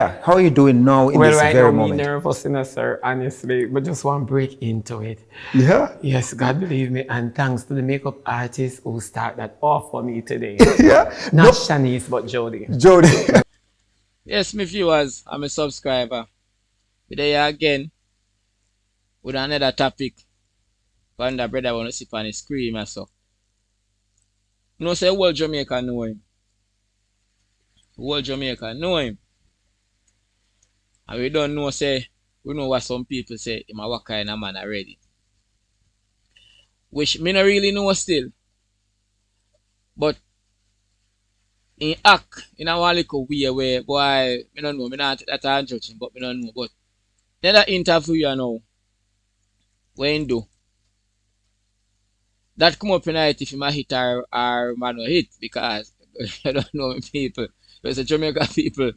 How are you doing now in Well, this right very now, me moment? nervous, sir, honestly, but just want to break into it. Yeah, Yes, God believe me, and thanks to the makeup artist who start that off for me today. yeah. Not No, Shanice, but Jody. Jody. Yes, my viewers, I'm a subscriber. We there again with another topic. When the brother wanna sip on his scream or so. You know, say whole Jamaica know him. Whole Jamaica know him. And we don't know, say, we know what some people say, him a what kind of man already. Which me not really know still. But in act in a one little way where boy, me don't know, me not that I'm judging, but me don't know. But then that interview you know, when do that come up in night if you might hit or man no hit because I don't know people. Because the Jamaican people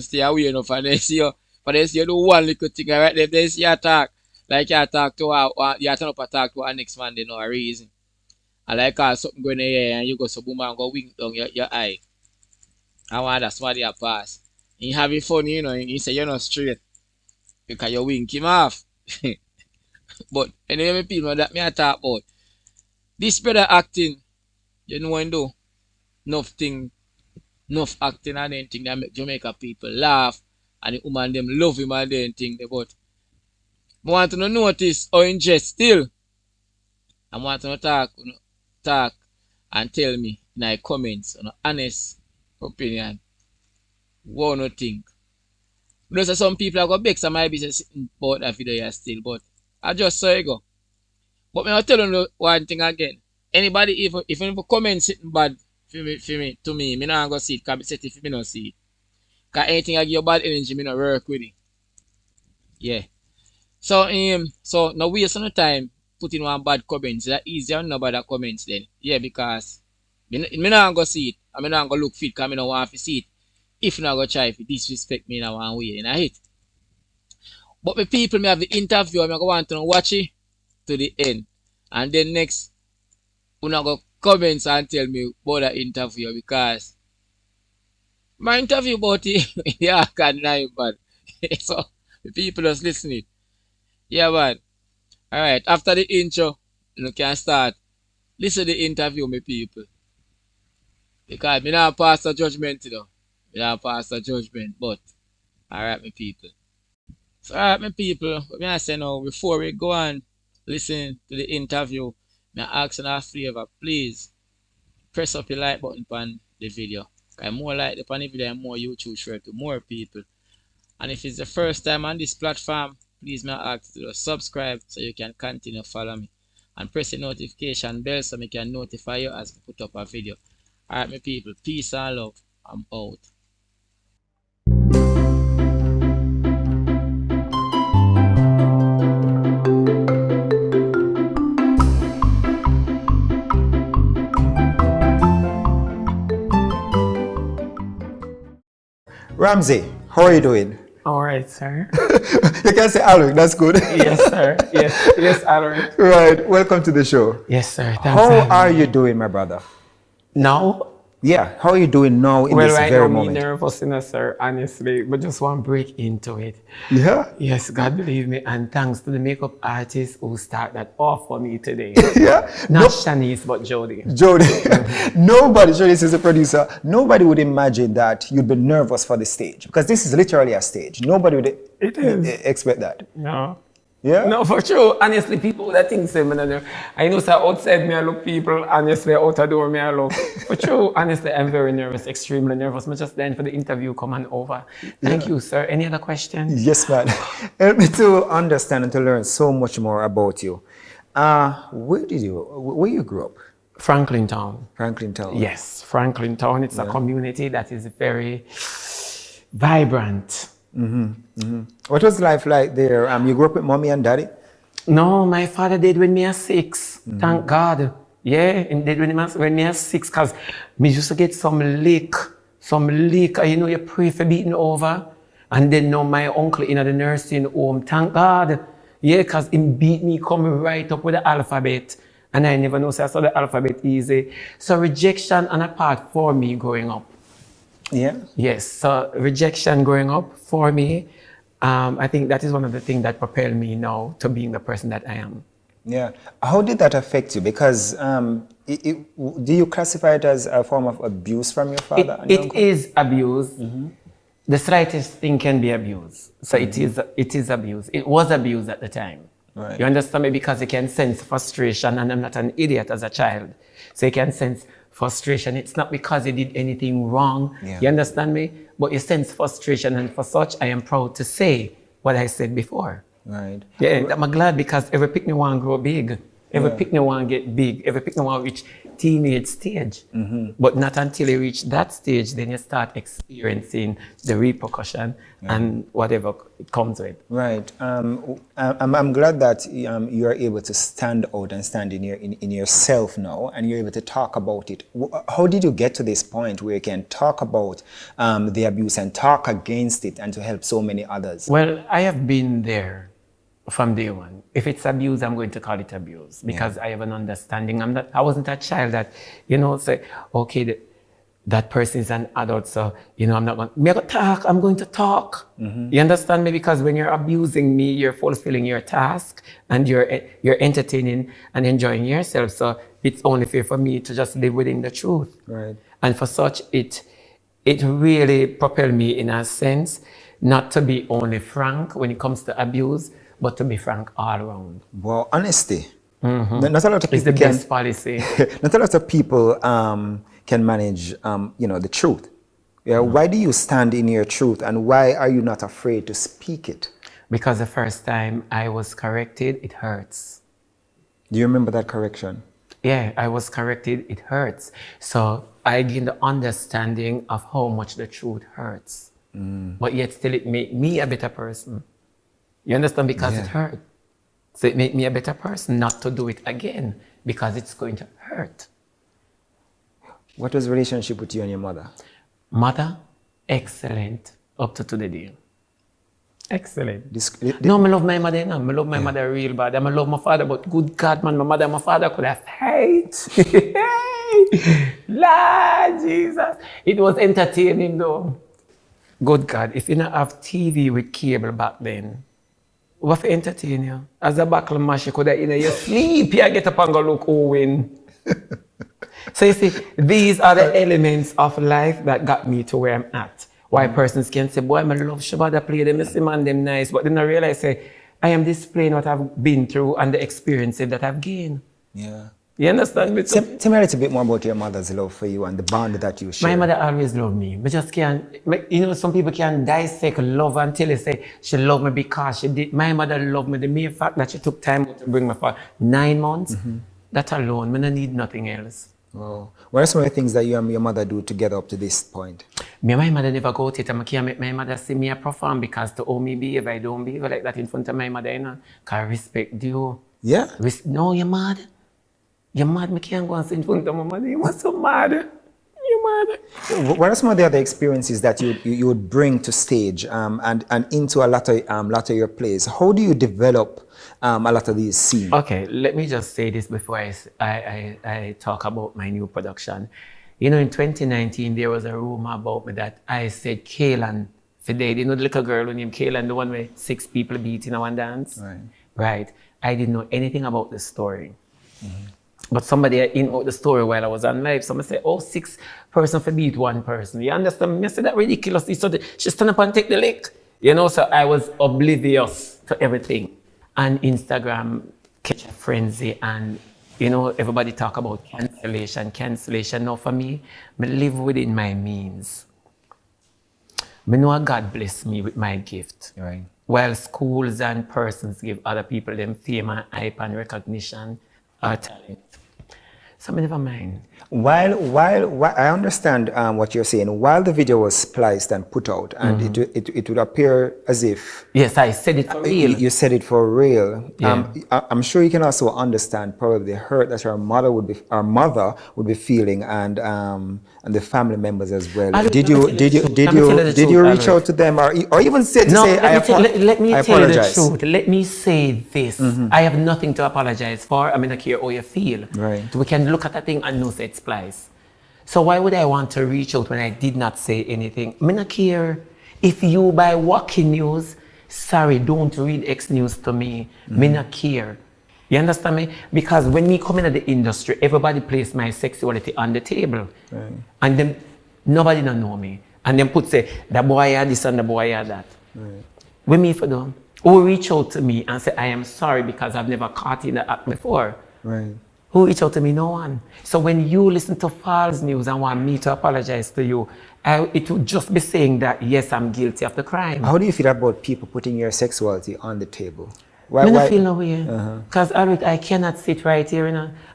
stay away enough and they see you, but they see you do one little thing right there, they see you attack. Like you attack to you turn up attack to our next man, they know a reason. And like something going in here and you go so boom and go wink down your eye. I want that's why they pass. You having fun, you know, you say you're not straight because you wink him off. But anyway, people that me I talk about. This brother acting, you know when do enough thing, enough acting and then thing that make Jamaica people laugh and the woman them love him and then thing but I want to notice how in jest still. I want to talk and tell me in the comments on honest opinion. What no think. Because some people are going to beg some my business about that video here still, but I just saw it go. But me I tell you one thing again. Anybody even if comment sitting bad to me, me not gonna see it, cause me set it if me not see it. Cause anything I give you bad energy, me not work with it. Yeah. So now waste no time putting one bad comments. That easier on no bad comments then. Yeah, because me not gonna see it. I me not gonna look fit cause me not want to see it. If not gonna try if disrespect me in a one way, and I hate. But the people me have the interview, I'm gonna want to watch it to the end. And then next, you not go comments and tell me about the interview because my interview about it, yeah, I can lie, but so the people just listening. Yeah, man. Alright, after the intro, you can start. Listen to the interview, my people. Because me not pass the judgment, you know. Me not pass the judgment, but alright, my people. So alright, my people, what me I say now, before we go on listen to the interview, me ask in a favor, please press up the like button on the video. Cause more like upon the video and more YouTube share to more people. And if it's the first time on this platform, please may I ask you to subscribe so you can continue to follow me. And press the notification bell so I can notify you as I put up a video. Alright my people, peace and love. I'm out. Ramsey, how are you doing? All right, sir. You can say Alric, that's good. Yes, sir. Yes, Aaron. Right, welcome to the show. Yes, sir. Thanks. How are you doing, my brother? Now, Yeah, how are you doing now in well, this right very now, me moment? nervous, sir, honestly, but just want to break into it. Yeah, Yes, God believe me, and thanks to the makeup artist who start that off for me today. yeah. Not Shanice, but Jody. Jody, nobody, Jody is a producer, nobody would imagine that you'd be nervous for the stage because this is literally a stage. Nobody would It is. expect that. No. Yeah? No, for sure. Honestly, people that think say, I know, sir, outside me I look people, honestly, out the door me I look. For sure, honestly, I'm very nervous, extremely nervous. I'm just then for the interview coming over. Thank you, sir. Any other questions? Yes, man. Help me to understand and to learn so much more about you. Where you grew up? Franklin Town. Franklin Town. Yes, Franklin Town. It's a community that is very vibrant. What was life like there? You grew up with mommy and daddy? No, my father did when me was 6. Thank God. Yeah, and did when me was 6, because me used to get some lick. You know, you pray for beating over. And then now my uncle in the nursing home. Thank God. Yeah, because he beat me coming right up with the alphabet. And I never know, so I saw the alphabet easy. So rejection and a part for me growing up. Yeah. Yes, so rejection growing up for me, I think that is one of the things that propelled me now to being the person that I am. Yeah. How did that affect you? Because do you classify it as a form of abuse from your father and your It uncle? is abuse. The slightest thing can be abuse. So it is abuse. It was abuse at the time. Right. You understand me? Because you can sense frustration, and I'm not an idiot as a child. So you can sense frustration. It's not because you did anything wrong. Yeah. You understand me? But you sense frustration, and for such, I am proud to say what I said before. Right. Yeah, I'm glad because every picnic want grow big. Every Yeah. picnic want get big. Every picnic want reach teenage stage. But not until you reach that stage, then you start experiencing the repercussion and whatever it comes with. Right. I'm glad that you are able to stand out and stand in yourself now, and you're able to talk about it. How did you get to this point where you can talk about the abuse and talk against it and to help so many others? Well, I have been there from day one. If it's abuse, I'm going to call it abuse because I have an understanding. I wasn't a child that, say, okay, that person is an adult, so, I'm not going to talk, I'm going to talk. You understand me? Because when you're abusing me, you're fulfilling your task and you're entertaining and enjoying yourself. So it's only fair for me to just live within the truth. Right. And for such, it really propelled me in a sense, not to be only frank when it comes to abuse, but to be frank all around. Well, honesty. Not a lot of It's the people can. best policy. Not a lot of people can manage, the truth. Yeah. Why do you stand in your truth, and why are you not afraid to speak it? Because the first time I was corrected, it hurts. Do you remember that correction? Yeah, I was corrected, it hurts. So I gained the understanding of how much the truth hurts. But yet still it made me a better person. You understand? Because it hurt. So it made me a better person not to do it again because it's going to hurt. What was the relationship with you and your mother? Mother, excellent up to today. Excellent. This- No, I love my mother. I love my mother real bad. I love my father, but good God, man, my mother and my father could have hate. Lord Jesus. It was entertaining though. Good God, if you not have TV with cable back then, what for entertain you? As a buckle mash, you could have, you sleep, you get up and go look who win. So you see, these are the elements of life that got me to where I'm at. Why persons can say, boy, I love shebada play them, I see man them nice, but then I realize, say, I am displaying what I've been through and the experiences that I've gained. Yeah. You understand me? Tell me a little bit more about your mother's love for you and the bond that you share. My mother always loved me. I just can't, some people can dissect love until they say she loved me because she did. My mother loved me. The mere fact that she took time out to bring me for 9 months, that alone, I don't need nothing else. Wow. What are some of the things that you and your mother do together up to this point? Me and my mother never go to it. I can't make my mother see me a perform because to owe me behave, I don't behave like that in front of my mother, Because respect due. Yeah. No, you're mad. You're mad, me can't go and sit in front of my mother. You must so mad. You're mad. What are some of the other experiences that you would bring to stage and into a lot of your plays? How do you develop a lot of these scenes? Okay, let me just say this before I talk about my new production. In 2019, there was a rumor about me that I said Kaylan Fidel. The little girl named Kaylan, the one where 6 people beat in one dance? Right. Right. I didn't know anything about the story. But somebody in out the story while I was on live. Somebody said, 6 person for beat 1 person. You understand me? I said that ridiculously. So she stand up and take the lick. So I was oblivious to everything. And Instagram catch a frenzy and everybody talk about cancellation. Now for me, I live within my means. I know God bless me with my gift. Right. While schools and persons give other people them fame and hype and recognition or talent. So I never mind. While I understand what you're saying, while the video was spliced and put out, and it would appear as if Yes, I said it for real. you said it for real. Yeah. I'm sure you can also understand probably the hurt that our mother would be feeling, and the family members as well. Did you reach out to them or even say let me I tell you the apologize? truth. Let me say this. I have nothing to apologize for. I mean, I care how you feel. Right. We can look at a thing and know say it's splice. So why would I want to reach out when I did not say anything? Me not care. If you buy walking news, sorry, don't read X news to me. Me not care. You understand me? Because when me come into the industry, everybody place my sexuality on the table. Right. And then nobody don't know me. And then put say, the boy had this and the boy had that. Right. What me for them? Who reach out to me and say, I am sorry because I've never caught in the act before. Right. Who reach out to me? No one. So when you listen to false news and want me to apologize to you, it would just be saying that, yes, I'm guilty of the crime. How do you feel about people putting your sexuality on the table? I don't feel no way. Because I cannot sit right here,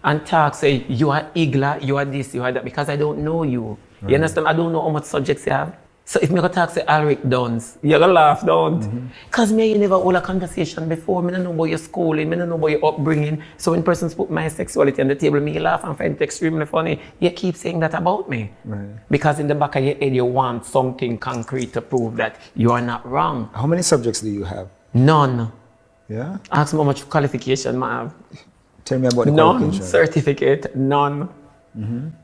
and talk, say, you are Igla, you are this, you are that, because I don't know you. You understand? I don't know how much subjects you have. So if me go talk say Alric Duns, you're gonna laugh, don't? Because me, you never hold a conversation before. Me don't know about your schooling, me don't know about your upbringing. So when persons put my sexuality on the table, me laugh and find it extremely funny. You keep saying that about me. Right. Because in the back of your head, you want something concrete to prove that you are not wrong. How many subjects do you have? None. Yeah? Ask me how much qualification I have. Tell me about the None. qualification. Certificate, none.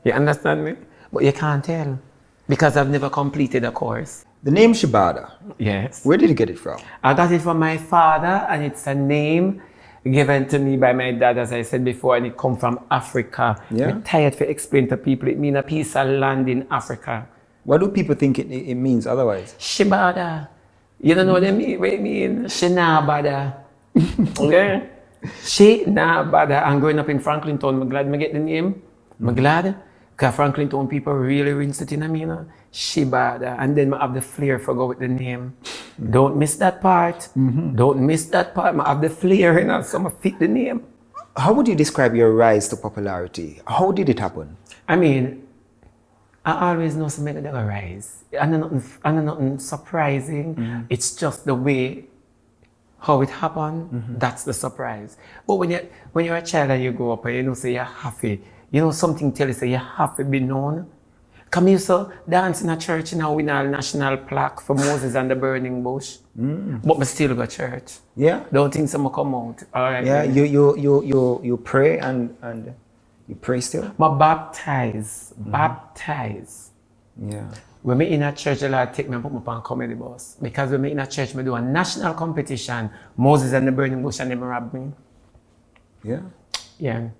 You understand me? But you can't tell. Because I've never completed a course. The name Shebada, Yes. where did you get it from? I got it from my father, and it's a name given to me by my dad, as I said before, and it comes from Africa. Yeah. I'm tired to explain to people. It means a piece of land in Africa. What do people think it means otherwise? Shebada. You don't know what it means? Shenabada. Okay? Shenabada. I'm growing up in Franklin Town. I'm glad I get the name. I'm glad. Because Franklin Town people really rinse it in a mean. Shebada. And then I have the flair for go with the name. Don't miss that part. Don't miss that part. I have the flair, so I fit the name. How would you describe your rise to popularity? How did it happen? I mean, I always know something that will rise. And nothing surprising. It's just the way how it happened. That's the surprise. But when you're a child and you grow up and you know say you're happy, you know something tell you say you have to be known. Come here, so dance in a church now, win a national plaque for Moses and the burning bush. But I still go to church. Yeah? Don't think someone come out. All right. Yeah, then. you pray and you pray still? I baptize. Yeah. When me in a church, the Lord take me and put me on comedy bus. Because when me in a church, me do a national competition, Moses and the burning bush, and they rob me. Yeah. Yeah.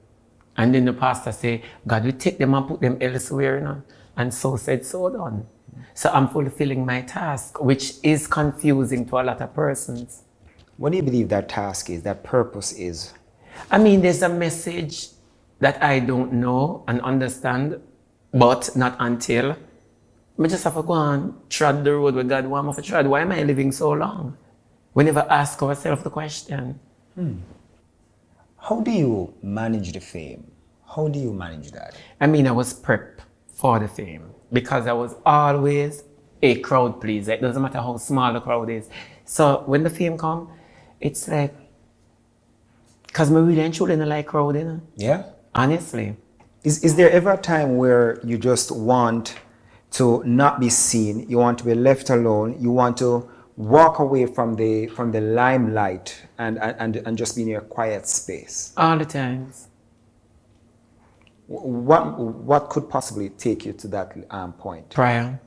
And then the pastor say, God will take them and put them elsewhere, And so said, so done. So I'm fulfilling my task, which is confusing to a lot of persons. What do you believe that task is, that purpose is? I mean, there's a message that I don't know and understand, but not until. I just have to go and tread the road where God wants me to tread. Why am I living so long? We never ask ourselves the question. How do you manage the fame? How do you manage that? I mean, I was prepped for the fame because I was always a crowd pleaser. It doesn't matter how small the crowd is. So when the fame come, it's like, because me really and truly don't like crowd, Yeah? honestly. Is there ever a time where you just want to not be seen, you want to be left alone, you want to walk away from the limelight and just be in your quiet space? All the times. What could possibly take you to that point? Prayer.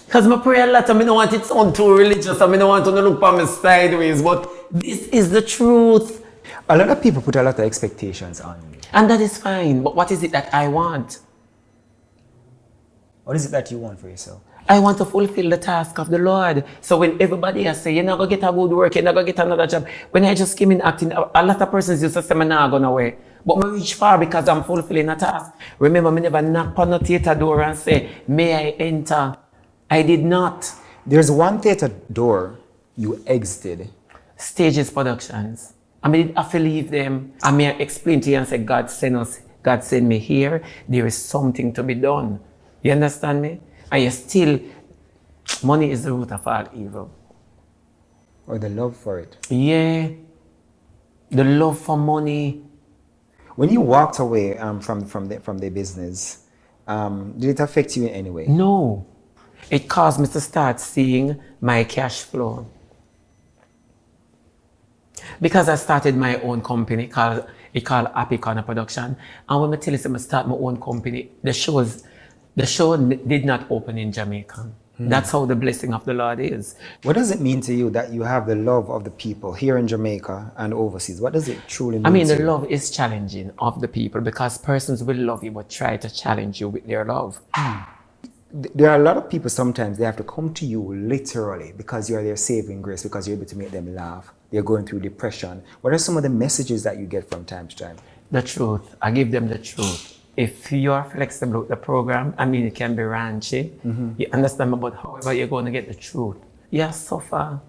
Because I pray a lot and I don't want it to sound too religious and I don't want to look for me sideways, but this is the truth. A lot of people put a lot of expectations on you. And that is fine, but what is it that I want? What is it that you want for yourself? I want to fulfill the task of the Lord. So when everybody else say, you're not going to get a good work, you're not going to get another job. When I just came in acting, a lot of persons used to say, I'm not going away. But I reach far because I'm fulfilling a task. Remember, I never knock on the theater door and say, may I enter? I did not. There's one theater door you exited. Stages Productions. I mean, I have to leave them. I may explain to you and say, God sent me here. There is something to be done. You understand me? And you still, money is the root of all evil. Or the love for it. Yeah. The love for money. When you walked away from the business, did it affect you in any way? No. It caused me to start seeing my cash flow. Because I started my own company called It called Happy Corner Production. And when I tell you, I start my own company, the show did not open in Jamaica. That's how the blessing of the Lord is. What does it mean to you that you have the love of the people here in Jamaica and overseas? What does it truly mean I mean, to the you? love is challenging of the people because persons will love you but try to challenge you with their love. There are a lot of people sometimes they have to come to you literally because you're their saving grace, because you're able to make them laugh. They're going through depression. What are some of the messages that you get from time to time? The truth. I give them the truth. If you're flexible with the program, I mean, it can be ranchy. You understand about however you're going to get the truth. You suffer.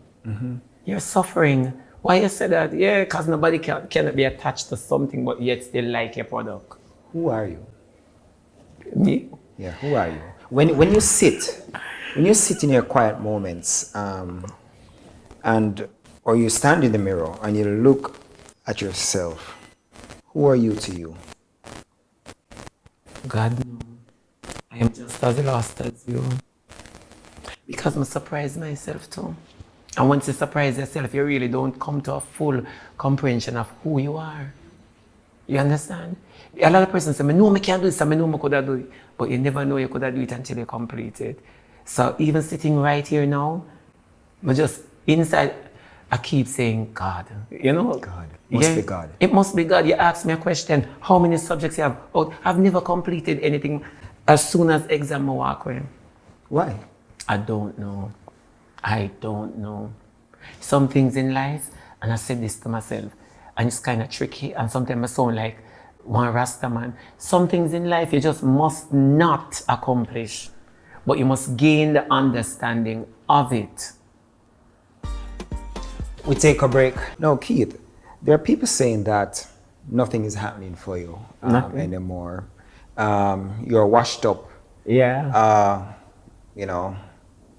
You're suffering. Why you say that? Yeah, because nobody cannot be attached to something but yet still like your product. Who are you? Me? Yeah, who are you? When you sit in your quiet moments, or you stand in the mirror and you look at yourself, who are you to you? God knows. I am just as lost as you. Because I surprise myself too. And once you surprise yourself, you really don't come to a full comprehension of who you are. You understand? A lot of persons say, I know I can't do this, I know I could do it. But you never know you could do it until you complete it. So even sitting right here now, but just inside, I keep saying, God, you know? God. Must be God. It must be God. You ask me a question, how many subjects you have? Oh, I've never completed anything as soon as exam I walk away. Why? I don't know. I don't know. Some things in life, and I said this to myself, and it's kind of tricky, and sometimes I sound like one Rasta man. Some things in life you just must not accomplish, but you must gain the understanding of it. We take a break. No, Keith, there are people saying that nothing is happening for you anymore. You're washed up. Yeah. You know,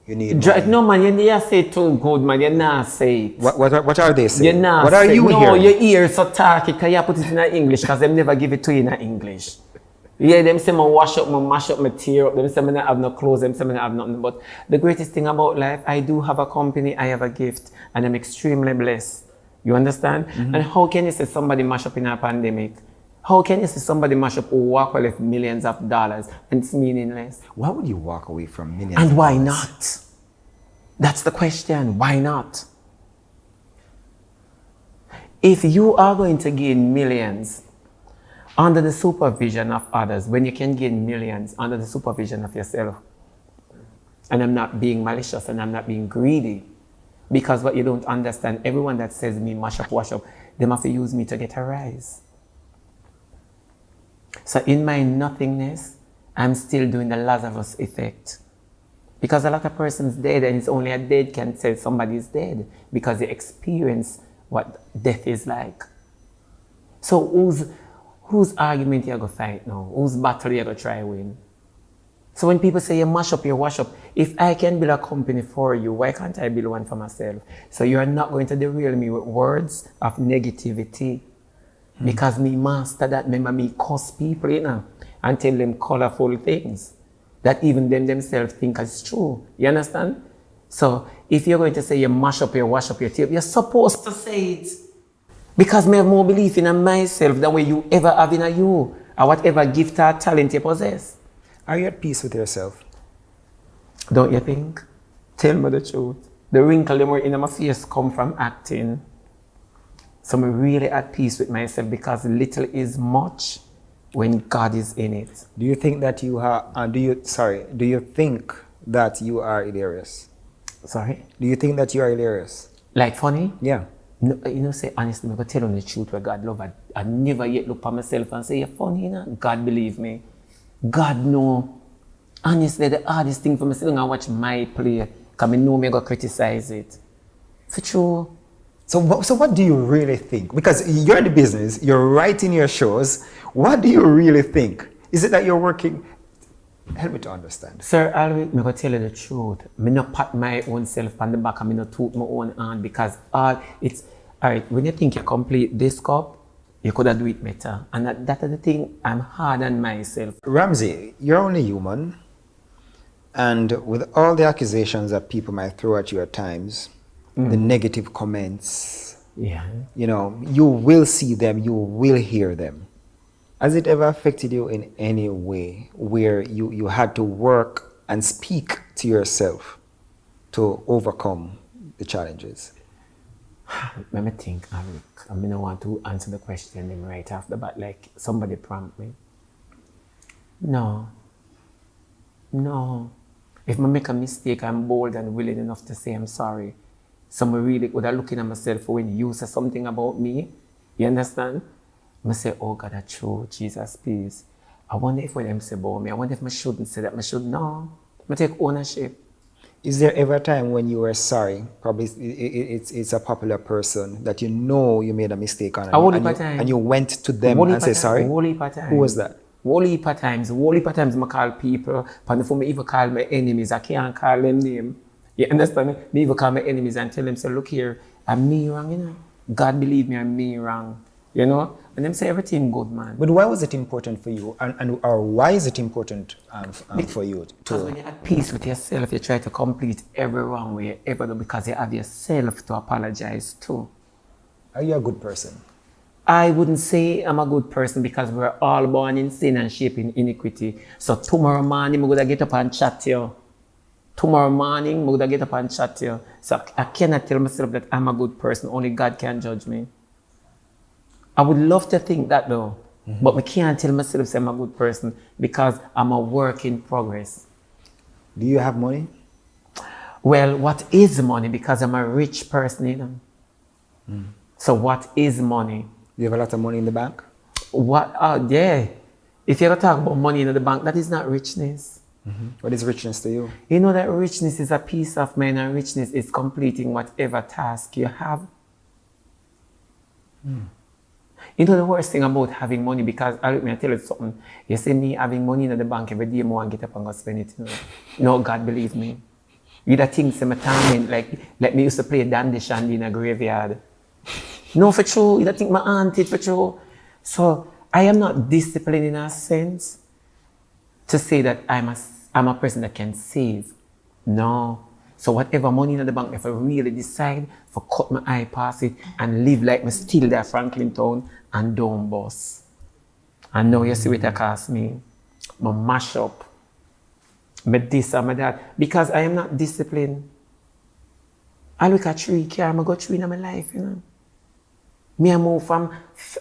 you need money. No man, you need say it too good man, you not say it. What are they saying? You not What are say you it. No, hearing? your ears so talky because you put it in English because them never give it to you in English. Yeah, them say I wash up, I mash up, I tear up, them say I don't have no clothes, them say I don't have nothing. But the greatest thing about life, I do have a company, I have a gift, and I'm extremely blessed. You understand? And how can you say somebody mash up in a pandemic? How can you say somebody mash up who walk away with millions of dollars and it's meaningless? Why would you walk away from millions? And of why dollars? not? That's the question. Why not? If you are going to gain millions under the supervision of others, when you can gain millions under the supervision of yourself, and I'm not being malicious and I'm not being greedy, because what you don't understand, everyone that says me mash up, wash up, they have to use me to get a rise. So in my nothingness, I'm still doing the Lazarus effect. Because a lot of persons dead, and it's only a dead can say somebody is dead because they experience what death is like. So whose argument you going to fight now? Whose battle you going to try win? So when people say you mash up, you wash up, if I can build a company for you, why can't I build one for myself? So you're not going to derail me with words of negativity. Because me master that, remember me curse people, you know, and tell them colorful things that even them themselves think is true. You understand? So if you're going to say you mash up, you wash up your tape, you're supposed to say it. Because I have more belief in myself than what you ever have in you, or whatever gift or talent you possess. Are you at peace with yourself? Don't you think? Tell me the truth. The wrinkle in my face come from acting. So I'm really at peace with myself because little is much when God is in it. Do you think that you are? Do you think that you are hilarious? Sorry? Do you think that you are hilarious? Like funny? Yeah. No, you know, say honestly, I'm going to tell you the truth where God love. I never yet look at myself and say, you're funny, you know? God believe me. God know. Honestly, the hardest thing for me is to watch my play because I know I'm going to criticize it. For true. So what do you really think? Because you're in the business, you're writing your shows. What do you really think? Is it that you're working? Help me to understand. Sir, I'm going to tell you the truth. I don't pat my own self on the back and I don't toot my own hand because it's, all right, when you think you complete this cup, you could have do it better. And that is the thing, I'm hard on myself. Ramsey, you're only human. And with all the accusations that people might throw at you at times, the negative comments, Yeah. You know, you will see them, you will hear them. Has it ever affected you in any way where you had to work and speak to yourself to overcome the challenges? Let me think, Eric. I mean, I want to answer the question then right off the bat, like somebody prompt me. No, no. If I make a mistake, I'm bold and willing enough to say I'm sorry. Someone really would have looking at myself when you say something about me. You understand? I say, oh God, that's true. Jesus, please. I wonder if when them say about me, I wonder if I shouldn't say that. I should no. I take ownership. Is there ever a time when you were sorry? Probably it's a popular person that you know you made a mistake on, A whole heap and of time. you went to them Whole and heap say of time. sorry. Whole heap of time. Who was that? Whole heap of times. Whole heap of times I call people. And before me even call my enemies, I can't call them name. You understand me? Me even call my enemies and tell them, say, look here, I'm me wrong, you know. God believe me, I'm me wrong. You know? And them say everything good, man. But why was it important for you, and or why is it important for you Because to? when you're at peace with yourself, you try to complete every wrong way you ever do because you have yourself to apologize to. Are you a good person? I wouldn't say I'm a good person because we're all born in sin and shaped in iniquity. So tomorrow morning, I'm going to get up and chat to you. Tomorrow morning, I'm going to get up and chat to you. So I cannot tell myself that I'm a good person. Only God can judge me. I would love to think that though. But I can't tell myself that I'm a good person because I'm a work in progress. Do you have money? Well, what is money? Because I'm a rich person, you know. So what is money? Do you have a lot of money in the bank? What? Yeah. If you're talk about money in the bank, that is not richness. What is richness to you? You know that richness is a peace of mind, and richness is completing whatever task you have. You know the worst thing about having money, because let me tell you something. You see me having money in the bank every day, I want to get up and go spend it. You know? No, God believe me. You that things in my time, like me used to play dandy shandy in a graveyard. No, for true. You don't think my auntie for true. So I am not disciplined in a sense to say that I'm a person that can save. No. So whatever money in the bank, if I really decide to cut my eye past it and live like me still there Franklin Town and don't boss. And now you see what it cost me. My mash up. My this and my that. Because I am not disciplined. I look at 3 car, I go through in my life, you know. Me I move from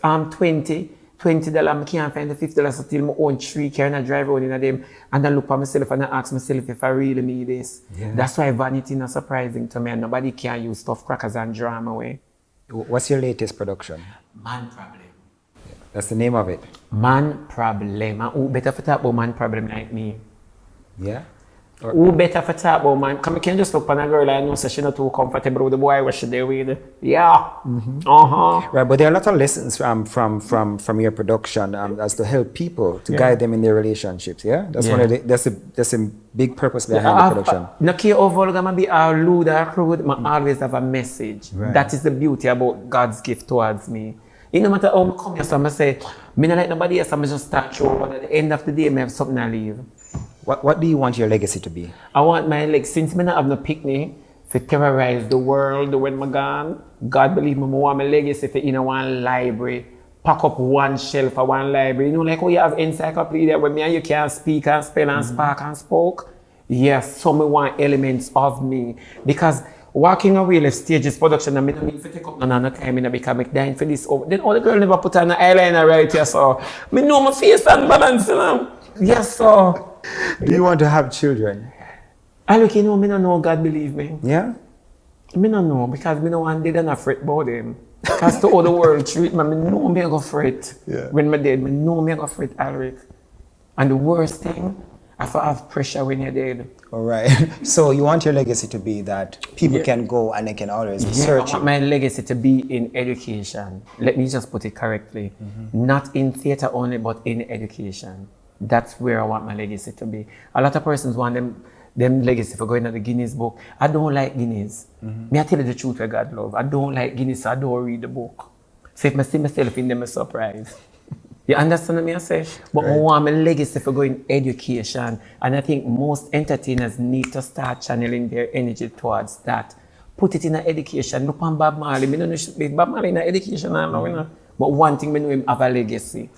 $20, I can't find the $50 until I own 3 car and I drive around in them and I look at myself and I ask myself if I really need this. Yeah. That's why vanity is not surprising to me and nobody can use stuff crackers and drama away. What's your latest production? Man problem. That's the name of it. Man problem. And who better for talk about man problem like me? Yeah. Who better for talk about man? Come, can just look on a girl I know so she's not too comfortable with the boy what she there with. Yeah. Right, but there are a lot of lessons from your production as to help people to guide them in their relationships. Yeah, that's one of the that's a big purpose behind the production. No care how vulgar be or lewd or crude, I always have a message. Right. That is the beauty about God's gift towards me. It no matter how I come here, so I say, me not like nobody else, I just start through, but at the end of the day, I have something to leave. What do you want your legacy to be? I want my legs, since me not have no picnic, to terrorize the world when I'm gone. God believe me, I want my legacy to in one library, pack up one shelf of one library. You know, like how you have encyclopedia where me and you can speak and spell and spark and spoke. Yes, so me want elements of me. Because walking away left stages production, I mean, I need to take up no time in because I'm dying for this over. Then all the girl never put on an eyeliner right here, so me know my face and balance, you know. Yes, so. Do you want to have children? I look, you know, me don't know God believe me. Yeah. Me don't know because me no one did not fret about them. Because to all the world treat me know me I go fret. Yeah. When me dead, me know me I go fret, Alric. And the worst thing, I have pressure when you're dead. All right. So you want your legacy to be that people can go and they can always I search want you. my legacy to be in education. Let me just put it correctly. Not in theater only, but in education. That's where I want my legacy to be. A lot of persons want them legacy for going to the Guinness book. I don't like Guinness. Me I tell you the truth where God love. I don't like Guinness, so I don't read the book. So if I see myself in them, I'm surprised. You understand what I say? But I want my legacy for going education. And I think most entertainers need to start channeling their energy towards that. put it in a education. Look on Bob Marley. Me no know Bob Marley in a education now, you know. But one thing me know him have a legacy.